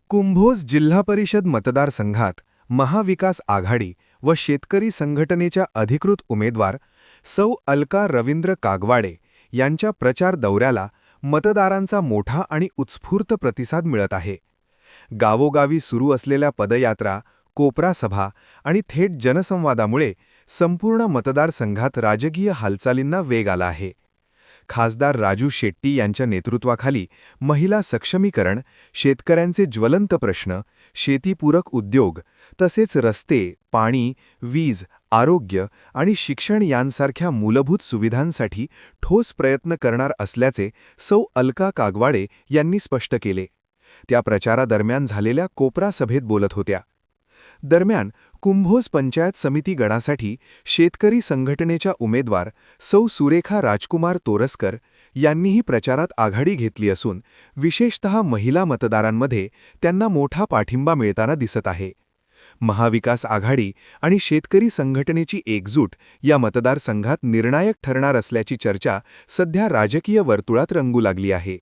कुंभोज जिल्हा परिषद मतदारसंघात महाविकास आघाडी व शेतकरी संघटनेच्या अधिकृत उमेदवार सौ अलका रवींद्र कागवाडे यांच्या प्रचार दौऱ्याला मतदारांचा मोठा आणि उत्स्फूर्त प्रतिसाद मिळत आहे. गावोगावी सुरू असलेल्या पदयात्रा, कोपरा सभा आणि थेट जनसंवादामुळे संपूर्ण मतदारसंघात राजकीय हालचालींना वेग आला आहे. खासदार राजू शेट्टी यांच्या नेतृत्वाखाली महिला सक्षमीकरण, शेतकऱ्यांचे ज्वलंत प्रश्न, शेतीपूरक उद्योग तसेच रस्ते, पाणी, वीज, आरोग्य आणि शिक्षण यांसारख्या मूलभूत सुविधांसाठी ठोस प्रयत्न करणार असल्याचे सौ अलका कागवाडे यांनी स्पष्ट केले. त्या प्रचारादरम्यान झालेल्या कोपरा सभेत बोलत होत्या. दरम्यान कुंभोज पंचायत समिती गणासाठी शेतकरी संघटनेच्या उमेदवार सौ सुरेखा राजकुमार तोरसकर यांनीही प्रचारात आघाडी घेतली असून विशेषतः महिला मतदारांमध्ये त्यांना मोठा पाठिंबा मिळताना दिसत आहे. महाविकास आघाडी आणि शेतकरी संघटनेची एकजूट या मतदारसंघात निर्णायक ठरणार असल्याची चर्चा सध्या राजकीय वर्तुळात रंगू लागली आहे.